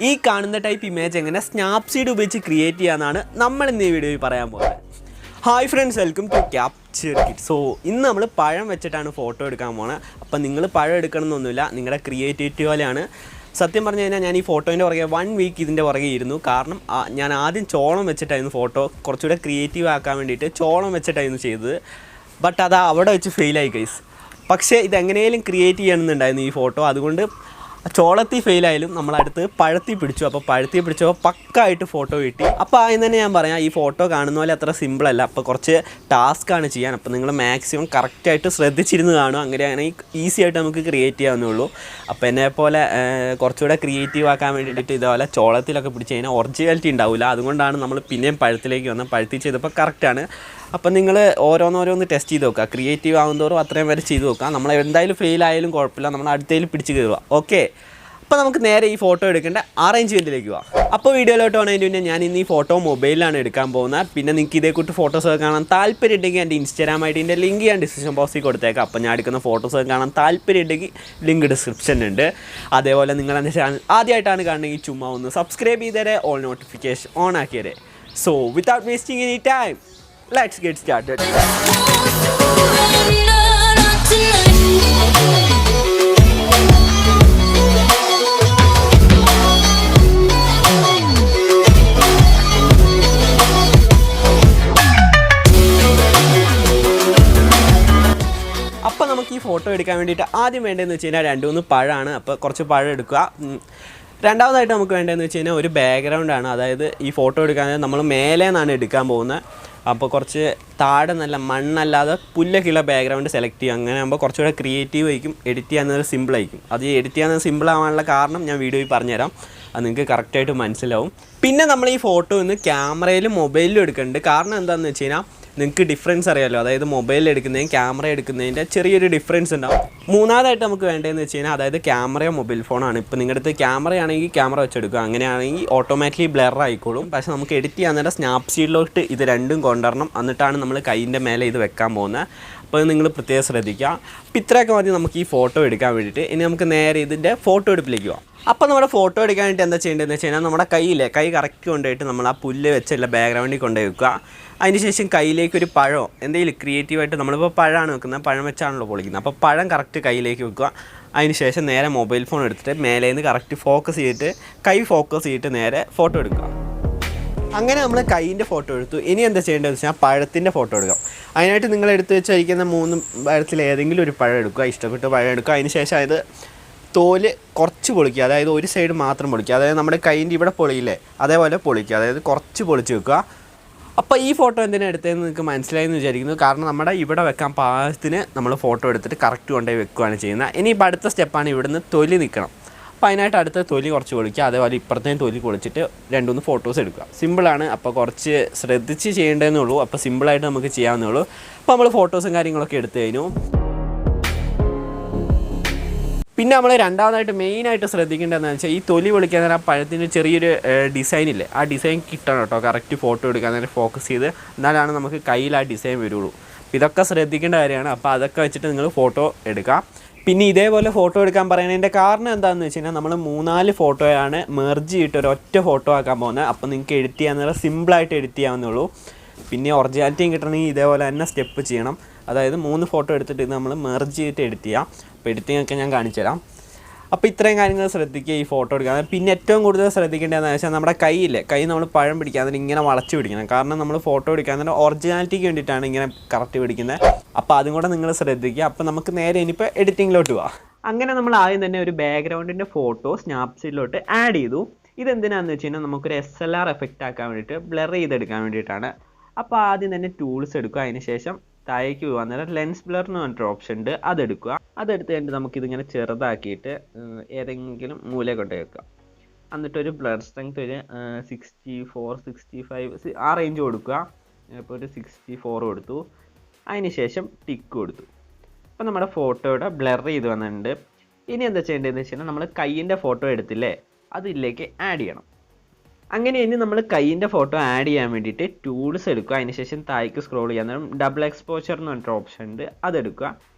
ഈ കാണുന്ന type image എങ്ങനെ സ്നാപ്സീഡ് ഉപയോഗിച്ച് ക്രിയേറ്റ് ചെയ്യാമെന്നാണ് നമ്മൾ ഇന്ന് ഈ വീഡിയോയിൽ പറയാൻ പോകുന്നത്. Hi friends, welcome to capture kit. So ഇന്ന് നമ്മൾ പഴം വെച്ചിട്ടാണ് ഫോട്ടോ എടുക്കാൻ പോകുന്നത്. അപ്പം നിങ്ങൾ പഴം എടുക്കണമെന്നൊന്നുമില്ല, നിങ്ങളുടെ ക്രിയേറ്റിവിറ്റി പോലെയാണ്. സത്യം പറഞ്ഞു കഴിഞ്ഞാൽ ഞാൻ ഈ ഫോട്ടോൻ്റെ പുറകെ 1 വീക്ക് ഇതിൻ്റെ പുറകെ ഇരുന്നു. കാരണം ഞാൻ ആദ്യം ചോളം വെച്ചിട്ടായിരുന്നു ഫോട്ടോ കുറച്ചുകൂടെ ക്രിയേറ്റീവ് ആക്കാൻ വേണ്ടിയിട്ട് ചോളം വെച്ചിട്ടായിരുന്നു ചെയ്തത്. ബട്ട് അത് അവിടെ വെച്ച് ഫെയിലായി ഗൈസ്. പക്ഷേ ഇതെങ്ങനെയും ക്രിയേറ്റ് ചെയ്യണമെന്നുണ്ടായിരുന്നു ഈ ഫോട്ടോ. അതുകൊണ്ട് ചോളത്തിൽ ഫെയിലായാലും നമ്മളടുത്ത് പഴത്തി പിടിച്ചു. അപ്പോൾ പഴത്തി പിടിച്ചപ്പോൾ പക്കായിട്ട് ഫോട്ടോ കിട്ടി. അപ്പോൾ ആദ്യം തന്നെ ഞാൻ പറയാം, ഈ ഫോട്ടോ കാണുന്ന പോലെ അത്ര സിമ്പിളല്ല. അപ്പോൾ കുറച്ച് ടാസ്ക്കാണ് ചെയ്യാൻ. അപ്പോൾ നിങ്ങൾ മാക്സിമം കറക്റ്റായിട്ട് ശ്രദ്ധിച്ചിരുന്ന് കാണും. അങ്ങനെയാണെങ്കിൽ ഈസി ആയിട്ട് നമുക്ക് ക്രിയേറ്റ് ചെയ്യാവുന്നുള്ളൂ. അപ്പോൾ എന്നെപ്പോലെ കുറച്ചുകൂടെ ക്രിയേറ്റീവ് ആക്കാൻ വേണ്ടിയിട്ട് ഇതേപോലെ ചോളത്തിലൊക്കെ പിടിച്ച് കഴിഞ്ഞാൽ ഒറിജിനാലിറ്റി ഉണ്ടാവില്ല. അതുകൊണ്ടാണ് നമ്മൾ പിന്നെയും പഴത്തിലേക്ക് വന്നത്. പഴുത്തി ചെയ്തപ്പോൾ കറക്റ്റാണ്. അപ്പം നിങ്ങൾ ഓരോന്നോരോന്ന് ടെസ്റ്റ് ചെയ്ത് നോക്കുക. ക്രിയേറ്റീവ് ആകുന്നതോറും അത്രയും വരെ ചെയ്ത് നോക്കുക. നമ്മൾ എന്തായാലും ഫെയിൽ ആയാലും കുഴപ്പമില്ല, നമ്മൾ അടുത്തതിൽ പിടിച്ച് കയറുക. ഓക്കെ, അപ്പോൾ നമുക്ക് നേരെ ഈ ഫോട്ടോ എടുക്കേണ്ട അറേഞ്ച്മെൻറ്റിലേക്ക് പോവാം. അപ്പോൾ വീഡിയോയിലോട്ട് പോകുന്നതിന് മുന്നേ ഞാൻ ഇന്ന് ഈ ഫോട്ടോ മൊബൈലിലാണ് എടുക്കാൻ പോകുന്നത്. പിന്നെ നിങ്ങൾക്ക് ഇതേക്കൂട്ട് ഫോട്ടോസൊക്കെ കാണാൻ താല്പര്യം ഉണ്ടെങ്കിൽ എൻ്റെ ഇൻസ്റ്റാഗ്രാം ഐഡിൻ്റെ ലിങ്ക് ഞാൻ ഡിസ്ക്രിപ്ഷൻ ബോക്സിൽ കൊടുത്തേക്കാം. അപ്പോൾ ഞാൻ എടുക്കുന്ന ഫോട്ടോസൊക്കെ കാണാൻ താല്പര്യം ഉണ്ടെങ്കിൽ ലിങ്ക് ഡിസ്ക്രിപ്ഷനുണ്ട്. അതേപോലെ നിങ്ങൾ എൻ്റെ ചാനൽ ആദ്യമായിട്ടാണ് കാണണമെങ്കിൽ ചുമ്മാ ഒന്ന് സബ്സ്ക്രൈബ് ചെയ്തേരെ, ഓൾ നോട്ടിഫിക്കേഷൻ ഓൺ ആക്കിയതേ. So without wasting any time, let's get started. അപ്പോൾ നമുക്ക് ഈ ഫോട്ടോ എടുക്കാൻ വേണ്ടിയിട്ട് ആദ്യം വേണ്ടതെന്ന് വെച്ച് കഴിഞ്ഞാൽ 2-3 പഴമാണ്. അപ്പോൾ കുറച്ച് പഴം എടുക്കുക. രണ്ടാമതായിട്ട് നമുക്ക് വേണ്ടതെന്ന് വെച്ച് കഴിഞ്ഞാൽ ഒരു ബാക്ക്ഗ്രൗണ്ടാണ്. അതായത് ഈ ഫോട്ടോ എടുക്കാൻ നമ്മൾ മേലെ നിന്നാണ് എടുക്കാൻ പോകുന്നത്. അപ്പോൾ കുറച്ച് താഴെ നല്ല മണ്ണല്ലാതെ പുല്ലൊക്കെയുള്ള ബാക്ക്ഗ്രൗണ്ട് സെലക്ട് ചെയ്യുക. അങ്ങനെ ആകുമ്പോൾ കുറച്ചുകൂടെ ക്രിയേറ്റീവ് ആയിരിക്കും, എഡിറ്റ് ചെയ്യാൻ സിമ്പിളായിരിക്കും. അത് എഡിറ്റ് ചെയ്യാൻ സിമ്പിൾ ആവാനുള്ള കാരണം ഞാൻ വീഡിയോയിൽ പറഞ്ഞുതരാം. അത് നിങ്ങൾക്ക് കറക്റ്റായിട്ട് മനസ്സിലാവും. പിന്നെ നമ്മൾ ഈ ഫോട്ടോ ഇന്ന് ക്യാമറയിലും മൊബൈലിലും എടുക്കുന്നുണ്ട്. കാരണം എന്താണെന്ന് വെച്ച് കഴിഞ്ഞാൽ നിങ്ങൾക്ക് ഡിഫറൻസ് അറിയാമല്ലോ. അതായത് മൊബൈലിൽ എടുക്കുന്നതും ക്യാമറ എടുക്കുന്നതിൻ്റെ ചെറിയൊരു ഡിഫറൻസ് ഉണ്ടാവും. മൂന്നാമതായിട്ട് നമുക്ക് വേണ്ടതെന്ന് വെച്ച് കഴിഞ്ഞാൽ അതായത് ക്യാമറയോ മൊബൈൽ ഫോണാണ്. ഇപ്പോൾ നിങ്ങളുടെ അടുത്ത് ക്യാമറയാണെങ്കിൽ ക്യാമറ വെച്ചെടുക്കുക. അങ്ങനെയാണെങ്കിൽ ഓട്ടോമാറ്റിക്കലി ബ്ലർ ആയിക്കോളും. പക്ഷേ നമുക്ക് എഡിറ്റ് ചെയ്യാൻ നേരം സ്നാപ്സീഡിലോട്ട് ഇത് രണ്ടും കൊണ്ടുവരണം. എന്നിട്ടാണ് നമ്മൾ കൈയിൻ്റെ മേലെ ഇത് വെക്കാൻ പോകുന്നത്. അപ്പോൾ നിങ്ങൾ പ്രത്യേകം ശ്രദ്ധിക്കുക. അപ്പോൾ ഇത്രയൊക്കെ മതി നമുക്ക് ഈ ഫോട്ടോ എടുക്കാൻ വേണ്ടിയിട്ട്. ഇനി നമുക്ക് നേരെ ഇതിൻ്റെ ഫോട്ടോ എടുപ്പിലേക്ക് പോകാം. അപ്പോൾ നമ്മുടെ ഫോട്ടോ എടുക്കാൻ വേണ്ടി എന്താ ചെയ്യേണ്ടതെന്ന് വെച്ച് കഴിഞ്ഞാൽ നമ്മുടെ കൈ കറക്റ്റ് കൊണ്ടുപോയിട്ട് നമ്മൾ ആ പുല്ല് വെച്ചുള്ള ബാക്ക്ഗ്രൗണ്ടിൽ കൊണ്ടുപോയി വെക്കുക. അതിനുശേഷം കയ്യിലേക്ക് ഒരു പഴമോ എന്തെങ്കിലും ക്രിയേറ്റീവായിട്ട്, നമ്മളിപ്പോൾ പഴമാണ് വെക്കുന്നത്, പഴം വെച്ചാണല്ലോ പൊളിക്കുന്നത്. അപ്പോൾ പഴം കറക്റ്റ് കയ്യിലേക്ക് വെക്കുക. അതിനുശേഷം നേരെ മൊബൈൽ ഫോൺ എടുത്തിട്ട് മേലേന്ന് കറക്റ്റ് ഫോക്കസ് ചെയ്തിട്ട് കൈ ഫോക്കസ് ചെയ്തിട്ട് നേരെ ഫോട്ടോ എടുക്കുക. അങ്ങനെ നമ്മൾ കൈയിൻ്റെ ഫോട്ടോ എടുത്തു. ഇനി എന്താ ചെയ്യേണ്ടതെന്ന് വെച്ചാൽ പഴത്തിൻ്റെ ഫോട്ടോ എടുക്കാം. അതിനായിട്ട് നിങ്ങൾ എടുത്ത് വെച്ചിരിക്കുന്ന 3 പഴത്തിൽ ഏതെങ്കിലും ഒരു പഴം എടുക്കുക. ഇഷ്ടപ്പെട്ട് പഴം എടുക്കുക. അതിനുശേഷം അത് തോല് കുറച്ച് പൊളിക്കുക. അതായത് ഒരു സൈഡ് മാത്രം പൊളിക്കുക. അതായത് നമ്മുടെ കൈയിൻ്റെ ഇവിടെ പൊളിയില്ലേ, അതേപോലെ പൊളിക്കുക. അതായത് കുറച്ച് പൊളിച്ച് വെക്കുക. അപ്പോൾ ഈ ഫോട്ടോ എന്തിനാണ് എടുത്തതെന്ന് നിങ്ങൾക്ക് മനസ്സിലായെന്ന് വിചാരിക്കുന്നു. കാരണം നമ്മുടെ ഇവിടെ വെക്കാൻ പാകത്തിന് നമ്മൾ ഫോട്ടോ എടുത്തിട്ട് കറക്റ്റ് കൊണ്ടുപോയി വെക്കുകയാണ് ചെയ്യുന്നത്. ഇനിയിപ്പോൾ അടുത്ത സ്റ്റെപ്പാണ് ഇവിടുന്ന് തൊലി നിൽക്കണം. അപ്പോൾ അതിനായിട്ട് അടുത്ത തൊലി കുറച്ച് പൊളിക്കുക. അതേപോലെ ഇപ്പുറത്തേയും തൊലി പൊളിച്ചിട്ട് 2-3 ഫോട്ടോസ് എടുക്കുക. സിമ്പിളാണ്. അപ്പോൾ കുറച്ച് ശ്രദ്ധിച്ച് ചെയ്യേണ്ടതെന്നേ ഉള്ളൂ. അപ്പോൾ സിമ്പിളായിട്ട് നമുക്ക് ചെയ്യാവുന്നേ ഉള്ളൂ. അപ്പോൾ നമ്മൾ ഫോട്ടോസും കാര്യങ്ങളൊക്കെ എടുത്തു കഴിഞ്ഞു. പിന്നെ നമ്മൾ രണ്ടാമതായിട്ട് മെയിനായിട്ട് ശ്രദ്ധിക്കേണ്ടതെന്ന് വെച്ചാൽ ഈ തൊലി പൊളിക്കാൻ നേരം ആ പഴത്തിന് ചെറിയൊരു ഡിസൈനില്ലേ, ആ ഡിസൈൻ കിട്ടണം കേട്ടോ. കറക്റ്റ് ഫോട്ടോ എടുക്കാൻ നേരം ഫോക്കസ് ചെയ്ത്, എന്നാലാണ് നമുക്ക് കയ്യിൽ ആ ഡിസൈൻ വരുള്ളൂ. ഇതൊക്കെ ശ്രദ്ധിക്കേണ്ട കാര്യമാണ്. അപ്പോൾ അതൊക്കെ വെച്ചിട്ട് നിങ്ങൾ ഫോട്ടോ എടുക്കുക. പിന്നെ ഇതേപോലെ ഫോട്ടോ എടുക്കാൻ പറയുന്നതിൻ്റെ കാരണം എന്താണെന്ന് വെച്ച് കഴിഞ്ഞാൽ നമ്മൾ 3-4 ഫോട്ടോയാണ് മെർജ് ചെയ്തിട്ട് ഒരൊറ്റ ഫോട്ടോ ആക്കാൻ പോകുന്നത്. അപ്പോൾ നിങ്ങൾക്ക് എഡിറ്റ് ചെയ്യാൻ നേരം സിമ്പിളായിട്ട് എഡിറ്റ് ചെയ്യാവുന്നുള്ളൂ. പിന്നെ ഒറിജിനാലിറ്റിയും കിട്ടണമെങ്കിൽ ഇതേപോലെ തന്നെ സ്റ്റെപ്പ് ചെയ്യണം. അതായത് 3 ഫോട്ടോ എടുത്തിട്ട് ഇത് നമ്മൾ മെർജ് ചെയ്തിട്ട് എഡിറ്റ് ചെയ്യാം. അപ്പോൾ എഡിറ്റിംഗ് ഒക്കെ ഞാൻ കാണിച്ചു തരാം. അപ്പോൾ ഇത്രയും കാര്യങ്ങൾ ശ്രദ്ധിക്കുക ഈ ഫോട്ടോ എടുക്കാൻ. പിന്നെ ഏറ്റവും കൂടുതൽ ശ്രദ്ധിക്കേണ്ടതെന്ന് വെച്ചാൽ നമ്മുടെ കൈ നമ്മൾ പഴം പിടിക്കാൻ നേരം ഇങ്ങനെ വളച്ച് പിടിക്കണം. കാരണം നമ്മൾ ഫോട്ടോ എടുക്കാൻ നേരം ഒറിജിനാലിറ്റിക്ക് വേണ്ടിയിട്ടാണ് ഇങ്ങനെ കറക്റ്റ് പിടിക്കുന്നത്. അപ്പോൾ അതും കൂടെ നിങ്ങൾ ശ്രദ്ധിക്കുക. അപ്പോൾ നമുക്ക് നേരെ ഇനിയിപ്പോൾ എഡിറ്റിങ്ങിലോട്ട് പോവാം. അങ്ങനെ നമ്മൾ ആദ്യം തന്നെ ഒരു ബാക്ക്ഗ്രൗണ്ടിൻ്റെ ഫോട്ടോ സ്നാപ്സീഡിലോട്ട് ആഡ് ചെയ്തു. ഇതെന്തിനാണെന്ന് വെച്ച് കഴിഞ്ഞാൽ നമുക്കൊരു SLR എഫക്റ്റ് ആക്കാൻ വേണ്ടിയിട്ട്, ബ്ലർ ചെയ്തെടുക്കാൻ വേണ്ടിയിട്ടാണ്. അപ്പോൾ ആദ്യം തന്നെ ടൂൾസ് എടുക്കുക. അതിനുശേഷം താഴേക്ക് പോകാൻ നേരം ലെൻസ് ബ്ലർ എന്ന് പറഞ്ഞിട്ട് ഓപ്ഷൻ ഉണ്ട്, അതെടുക്കുക. അതെടുത്ത് കഴിഞ്ഞിട്ട് നമുക്കിതിങ്ങനെ ചെറുതാക്കിയിട്ട് ഏതെങ്കിലും മൂല കൊണ്ട് വെക്കുക. എന്നിട്ടൊരു ബ്ലർ സ്ട്രെങ്ത് ഒരു 64, 65 ആ റേഞ്ച് കൊടുക്കുക. ഇപ്പോൾ ഒരു 64 കൊടുത്തു. അതിനുശേഷം ടിക്ക് കൊടുത്തു. അപ്പോൾ നമ്മുടെ ഫോട്ടോയുടെ ബ്ലർ ചെയ്ത് വന്നിട്ടുണ്ട്. ഇനി എന്താ ചെയ്യേണ്ടതെന്ന് വെച്ച് കഴിഞ്ഞാൽ നമ്മൾ കയ്യിൻ്റെ ഫോട്ടോ എടുത്തില്ലേ, അതിലേക്ക് ആഡ് ചെയ്യണം. അങ്ങനെ ഇനി നമ്മൾ കൈയിൻ്റെ ഫോട്ടോ ആഡ് ചെയ്യാൻ വേണ്ടിയിട്ട് ടൂൾസ് എടുക്കുക. അതിനുശേഷം താഴേക്ക് സ്ക്രോൾ ചെയ്യാൻ നേരം ഡബിൾ എക്സ്പോഷർ എന്ന് പറഞ്ഞിട്ട് ഓപ്ഷൻ ഉണ്ട്, അതെടുക്കുക.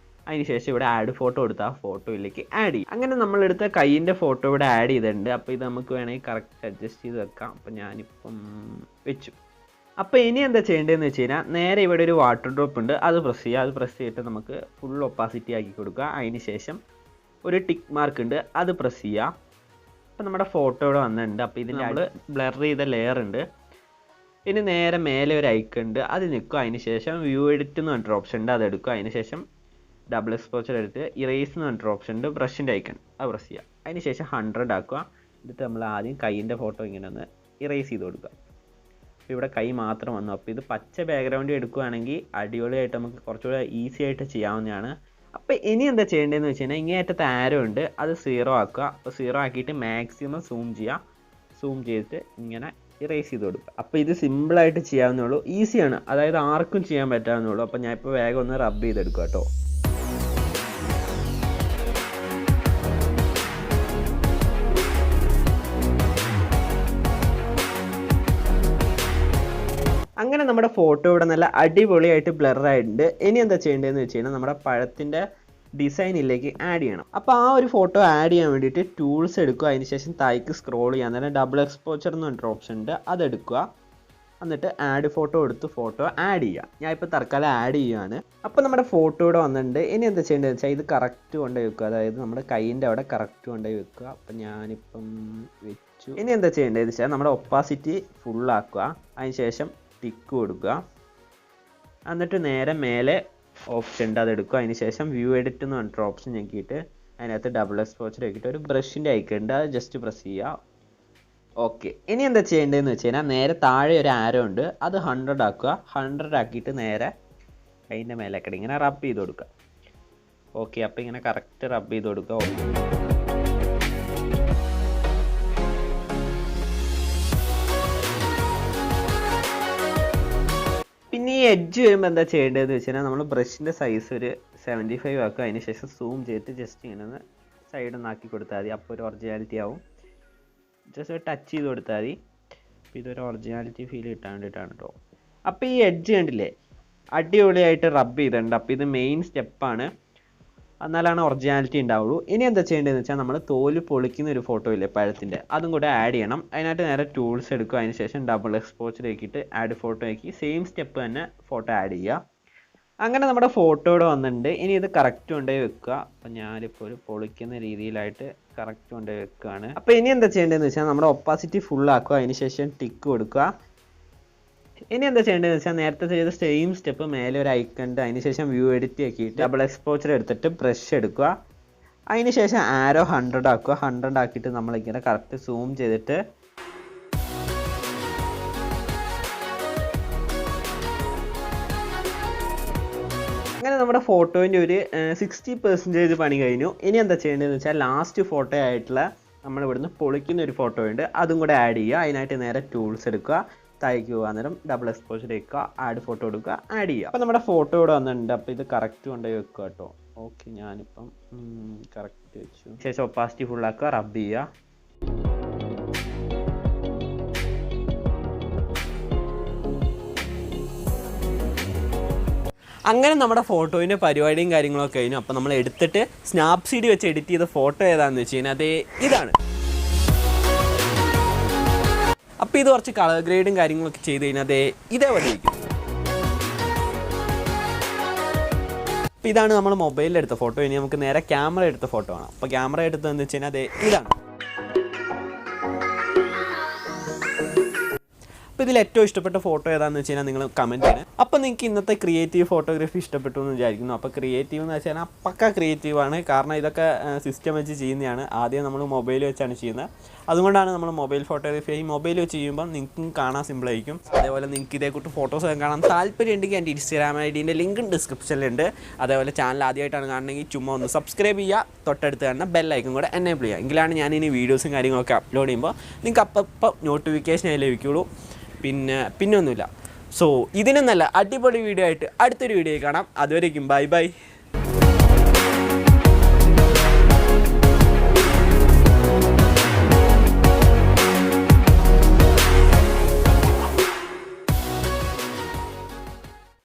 അതിനുശേഷം ഇവിടെ ആഡ് ഫോട്ടോ എടുത്ത് ആ ഫോട്ടോയിലേക്ക് ആഡ് ചെയ്യും. അങ്ങനെ നമ്മളെടുത്ത കൈയിൻ്റെ ഫോട്ടോ ഇവിടെ ആഡ് ചെയ്തിട്ടുണ്ട്. അപ്പോൾ ഇത് നമുക്ക് വേണമെങ്കിൽ കറക്റ്റ് അഡ്ജസ്റ്റ് ചെയ്ത് വെക്കാം. അപ്പോൾ ഞാനിപ്പം വെച്ചു. അപ്പോൾ ഇനി എന്താ ചെയ്യേണ്ടതെന്ന് വെച്ച് കഴിഞ്ഞാൽ നേരെ ഇവിടെ ഒരു വാട്ടർ ഡ്രോപ്പ് ഉണ്ട്, അത് പ്രസ് ചെയ്യുക. അത് പ്രസ് ചെയ്തിട്ട് നമുക്ക് ഫുൾ ഒപ്പാസിറ്റി ആക്കി കൊടുക്കുക. അതിന് ശേഷം ഒരു ടിക്ക് മാർക്ക് ഉണ്ട്, അത് പ്രസ് ചെയ്യുക. അപ്പോൾ നമ്മുടെ ഫോട്ടോ ഇവിടെ വന്നിട്ടുണ്ട്. അപ്പോൾ ഇതിൽ നമ്മൾ ബ്ലർ ചെയ്ത ലെയർ ഉണ്ട്. ഇനി നേരെ മേലെ ഒരു ഐക്കൺ ഉണ്ട്, അത് നിൽക്കുക. അതിന് ശേഷം വ്യൂ എഡിറ്റ് എന്ന് പറഞ്ഞിട്ട് ഓപ്ഷൻ ഉണ്ട്, അത് എടുക്കുക. അതിന് ശേഷം ഡബിൾ എക്സ്പോഷർ എടുത്ത് ഇറേസ് എന്ന് പറഞ്ഞിട്ട് ഓപ്ഷൻ ഉണ്ട്, ബ്രഷിൻ്റെ ഐക്കൺ, അത് പ്രസ് ചെയ്യുക. അതിന് ശേഷം 100 ആക്കുക. എന്നിട്ട് നമ്മൾ ആദ്യം കൈയിൻ്റെ ഫോട്ടോ ഇങ്ങനെ ഒന്ന് ഇറേസ് ചെയ്ത് കൊടുക്കുക. അപ്പോൾ ഇവിടെ കൈ മാത്രം വന്നു. അപ്പോൾ ഇത് പച്ച ബാക്ക്ഗ്രൗണ്ട് എടുക്കുകയാണെങ്കിൽ അടിപൊളിയായിട്ട് നമുക്ക് കുറച്ചുകൂടെ ഈസി ആയിട്ട് ചെയ്യാവുന്നതാണ്. അപ്പോൾ ഇനി എന്താ ചെയ്യേണ്ടതെന്ന് വെച്ച് കഴിഞ്ഞാൽ ഇങ്ങേറ്റത്തെ ആരോ ഉണ്ട്, അത് 0 ആക്കുക. അപ്പോൾ 0 ആക്കിയിട്ട് മാക്സിമം സൂം ചെയ്യുക. സൂം ചെയ്തിട്ട് ഇങ്ങനെ ഇറേസ് ചെയ്ത് കൊടുക്കുക. അപ്പോൾ ഇത് സിമ്പിളായിട്ട് ചെയ്യാവുന്നുള്ളൂ, ഈസിയാണ്, അതായത് ആർക്കും ചെയ്യാൻ പറ്റാവുന്നുള്ളൂ. അപ്പോൾ ഞാൻ ഇപ്പോൾ വേഗം ഒന്ന് റബ്ബ് ചെയ്തെടുക്കുക കേട്ടോ. അങ്ങനെ നമ്മുടെ ഫോട്ടോ ഇവിടെ നല്ല അടിപൊളിയായിട്ട് ബ്ലറായിട്ടുണ്ട്. ഇനി എന്താ ചെയ്യേണ്ടതെന്ന് വെച്ച് കഴിഞ്ഞാൽ നമ്മുടെ പഴത്തിൻ്റെ ഡിസൈനിലേക്ക് ആഡ് ചെയ്യണം. അപ്പോൾ ആ ഒരു ഫോട്ടോ ആഡ് ചെയ്യാൻ വേണ്ടിയിട്ട് ടൂൾസ് എടുക്കുക. അതിനുശേഷം താഴേക്ക് സ്ക്രോൾ ചെയ്യാൻ തന്നെ ഡബിൾ എക്സ്പോഷർ എന്ന് പറഞ്ഞൊരു ഓപ്ഷൻ ഉണ്ട്, അതെടുക്കുക. എന്നിട്ട് ആഡ് ഫോട്ടോ എടുത്ത് ഫോട്ടോ ആഡ് ചെയ്യുക. ഞാൻ ഇപ്പോൾ തൽക്കാലം ആഡ് ചെയ്യുകയാണ്. അപ്പോൾ നമ്മുടെ ഫോട്ടോ ഇവിടെ വന്നിട്ടുണ്ട്. ഇനി എന്താ ചെയ്യേണ്ടതെന്ന് വെച്ചാൽ ഇത് കറക്റ്റ് കൊണ്ടുപോയി വെക്കുക, അതായത് നമ്മുടെ കൈയിൻ്റെ അവിടെ കറക്റ്റ് കൊണ്ടുപോയി വെക്കുക. അപ്പോൾ ഞാനിപ്പം വെച്ചു. ഇനി എന്താ ചെയ്യേണ്ടതെന്ന് വെച്ചാൽ നമ്മുടെ ഒപ്പാസിറ്റി ഫുള്ളാക്കുക. അതിനുശേഷം ടിക്ക് കൊടുക്കുക. എന്നിട്ട് നേരെ മേലെ ഓപ്ഷൻ ഉണ്ട്, അതെടുക്കുക. അതിന് ശേഷം വ്യൂ എഡിറ്റ് എന്ന് പറഞ്ഞിട്ട് ഓപ്ഷൻ ഞെക്കിയിട്ട് അതിനകത്ത് ഡബിൾ എക്സ്പോഷർ ആക്കിയിട്ട് ഒരു ബ്രഷിൻ്റെ ഐക്കൺ ഉണ്ട്, അത് ജസ്റ്റ് പ്രസ് ചെയ്യുക. ഓക്കെ, ഇനി എന്താ ചെയ്യേണ്ടതെന്ന് വെച്ച് കഴിഞ്ഞാൽ നേരെ താഴെ ഒരു ആരോ ഉണ്ട്, അത് 100 ആക്കുക. 100 ആക്കിയിട്ട് നേരെ അതിൻ്റെ മേലേക്കടി ഇങ്ങനെ റബ്ബ് ചെയ്ത് കൊടുക്കുക. ഓക്കെ, അപ്പോൾ ഇങ്ങനെ കറക്റ്റ് റബ്ബ് ചെയ്ത് കൊടുക്കുക. ഓക്കെ, പിന്നെ ഈ എഡ്ജ് വരുമ്പോൾ എന്താ ചെയ്യേണ്ടതെന്ന് വെച്ച് കഴിഞ്ഞാൽ നമ്മൾ ബ്രഷിൻ്റെ സൈസ് ഒരു 75 ആക്കുക. അതിന് ശേഷം സൂം ചെയ്തിട്ട് ജസ്റ്റ് ഇങ്ങനെ ഒന്ന് സൈഡിൽ നിന്ന് ആക്കി കൊടുത്താൽ മതി. അപ്പോൾ ഒരു ഒറിജിനാലിറ്റി ആവും. ജസ്റ്റ് ടച്ച് ചെയ്ത് കൊടുത്താൽ മതി. അപ്പോൾ ഇതൊരു ഒറിജിനാലിറ്റി ഫീൽ കിട്ടാൻ വേണ്ടിയിട്ടാണ് കേട്ടോ. അപ്പോൾ ഈ എഡ്ജ് കണ്ടില്ലേ, അടിപൊളിയായിട്ട് റബ്ബ് ചെയ്തിട്ടുണ്ട്. അപ്പോൾ ഇത് മെയിൻ സ്റ്റെപ്പാണ്, എന്നാലാണ് ഒറിജിനാലിറ്റി ഉണ്ടാവുള്ളൂ. ഇനി എന്താ ചെയ്യേണ്ടതെന്ന് വെച്ചാൽ നമ്മൾ തോല് പൊളിക്കുന്ന ഒരു ഫോട്ടോ ഇല്ലേ പഴത്തിൻ്റെ, അതും കൂടെ ആഡ് ചെയ്യണം. അതിനായിട്ട് നേരെ ടൂൾസ് എടുക്കുക. അതിന് ശേഷം ഡബിൾ എക്സ്പോഷർ ആക്കിയിട്ട് ആഡ് ഫോട്ടോ ആക്കി സെയിം സ്റ്റെപ്പ് തന്നെ ഫോട്ടോ ആഡ് ചെയ്യുക. അങ്ങനെ നമ്മുടെ ഫോട്ടോ ഇവിടെ വന്നിട്ടുണ്ട്. ഇനി ഇത് കറക്റ്റ് കൊണ്ടുപോയി വെക്കുക. അപ്പം ഞാനിപ്പോൾ ഒരു പൊളിക്കുന്ന രീതിയിലായിട്ട് കറക്റ്റ് കൊണ്ടുപോയി വെക്കുകയാണ്. അപ്പോൾ ഇനി എന്താ ചെയ്യേണ്ടതെന്ന് വെച്ചാൽ നമ്മുടെ ഒപ്പാസിറ്റി ഫുള്ളാക്കുക. അതിന് ശേഷം ടിക്ക് കൊടുക്കുക. ഇനി എന്താ ചെയ്യേണ്ടതെന്ന് വെച്ചാൽ നേരത്തെ ചെയ്ത സെയിം സ്റ്റെപ്പ് മേലെ ഒരു ഐക്കൺ ഉണ്ട്, അതിന് ശേഷം വ്യൂ എഡിറ്റ് ആക്കിയിട്ട് ഡബിൾ എക്സ്പോഷർ എടുത്തിട്ട് ബ്രഷ് എടുക്കുക. അതിന് ശേഷം ആരോ 100 ആക്കുക. 100 ആക്കിയിട്ട് നമ്മളിങ്ങനെ കറക്റ്റ് സൂം ചെയ്തിട്ട് അങ്ങനെ നമ്മുടെ ഫോട്ടോൻ്റെ ഒരു 60% പണി കഴിഞ്ഞു. ഇനി എന്താ ചെയ്യേണ്ടതെന്ന് വെച്ചാൽ ലാസ്റ്റ് ഫോട്ടോ ആയിട്ടുള്ള നമ്മളിവിടുന്ന് പൊളിക്കുന്ന ഒരു ഫോട്ടോ ഉണ്ട്, അതും കൂടെ ആഡ് ചെയ്യുക. അതിനായിട്ട് നേരെ ടൂൾസ് എടുക്കുക, താഴേക്ക് പോകുക, അന്നേരം ഡബിൾ എക്സ്പോഷർ എടുക്കുക, ആഡ് ഫോട്ടോ എടുക്കുക, ആഡ് ചെയ്യുക. അപ്പോൾ നമ്മുടെ ഫോട്ടോ ഇവിടെ വന്നിട്ടുണ്ട്. അപ്പോൾ ഇത് കറക്റ്റ് കൊണ്ടുപോയി വെക്കുക കേട്ടോ. ഓക്കെ, ഞാനിപ്പം കറക്റ്റ് വെച്ചു. ശേഷം ഒപ്പാസിറ്റി ഫുള്ളാക്കുക, റബ്ബ് ചെയ്യുക. അങ്ങനെ നമ്മുടെ ഫോട്ടോയിൻ്റെ പരിപാടിയും കാര്യങ്ങളൊക്കെ കഴിഞ്ഞു. അപ്പോൾ നമ്മൾ എടുത്തിട്ട് സ്നാപ്സീഡ് വെച്ച് എഡിറ്റ് ചെയ്ത ഫോട്ടോ ഏതാണെന്ന് വെച്ച് കഴിഞ്ഞാൽ അതേ ഇതാണ്. അപ്പോൾ ഇത് കുറച്ച് കളർ ഗ്രേഡും കാര്യങ്ങളൊക്കെ ചെയ്ത് കഴിഞ്ഞാൽ അതേ ഇതേപോലെ ഇരിക്കും. അപ്പോൾ ഇതാണ് നമ്മൾ മൊബൈലിൽ എടുത്ത ഫോട്ടോ. ഇനി നമുക്ക് നേരെ ക്യാമറ എടുത്ത ഫോട്ടോ ആണ്. അപ്പോൾ ക്യാമറ എടുത്തതെന്ന് വെച്ച് കഴിഞ്ഞാൽ അതേ ഇതാണ്. അപ്പോൾ ഇതിൽ ഏറ്റവും ഇഷ്ടപ്പെട്ട ഫോട്ടോ ഏതാണെന്ന് വെച്ച് കഴിഞ്ഞാൽ നിങ്ങൾ കമൻറ്റ് ചെയ്യണം. അപ്പോൾ നിങ്ങൾക്ക് ഇന്നത്തെ ക്രിയേറ്റീവ് ഫോട്ടോഗ്രാഫി ഇഷ്ടപ്പെട്ടു എന്ന് വിചാരിക്കുന്നു. അപ്പോൾ ക്രിയേറ്റീവ് എന്ന് വെച്ച് കഴിഞ്ഞാൽ പക്ക ക്രിയേറ്റീവാണ്, കാരണം ഇതൊക്കെ സിസ്റ്റം വെച്ച് ചെയ്യുന്നതാണ്. ആദ്യം നമ്മൾ മൊബൈൽ വെച്ചാണ് ചെയ്യുന്നത്, അതുകൊണ്ടാണ് നമ്മൾ മൊബൈൽ ഫോട്ടോഗ്രാഫി മൊബൈൽ വെച്ച് ചെയ്യുമ്പോൾ നിങ്ങൾക്കും കാണാൻ സിമ്പിളായിരിക്കും. അതേപോലെ നിങ്ങൾക്ക് ഇതേക്കൂട്ട് ഫോട്ടോസ് കാണാൻ താല്പര്യം ഉണ്ടെങ്കിൽ എൻ്റെ ഇൻസ്റ്റാഗ്രാം ഐഡിൻ്റെ ലിങ്ക് ഡിസ്ക്രിപ്ഷനിലുണ്ട്. അതേപോലെ ചാനൽ ആദ്യമായിട്ടാണ് കാണണമെങ്കിൽ ചുമ്മാ ഒന്ന് സബ്സ്ക്രൈബ് ചെയ്യുക, തൊട്ടടുത്ത് കാണുന്ന ബെല്ലൈക്കൺ കൂടെ എനേബിൾ ചെയ്യുക. എങ്കിലാണ് ഞാനിനി വീഡിയോസും കാര്യങ്ങളൊക്കെ അപ്ലോഡ് ചെയ്യുമ്പോൾ നിങ്ങൾക്ക് അപ്പം നോട്ടിഫിക്കേഷൻ ലഭിക്കുള്ളൂ. പിന്നെ ഒന്നുമില്ല. സോ ഇതിനും നല്ല അടിപൊളി വീഡിയോ ആയിട്ട് അടുത്തൊരു വീഡിയോ കാണാം. അതുവരേക്കും ബൈ ബൈ.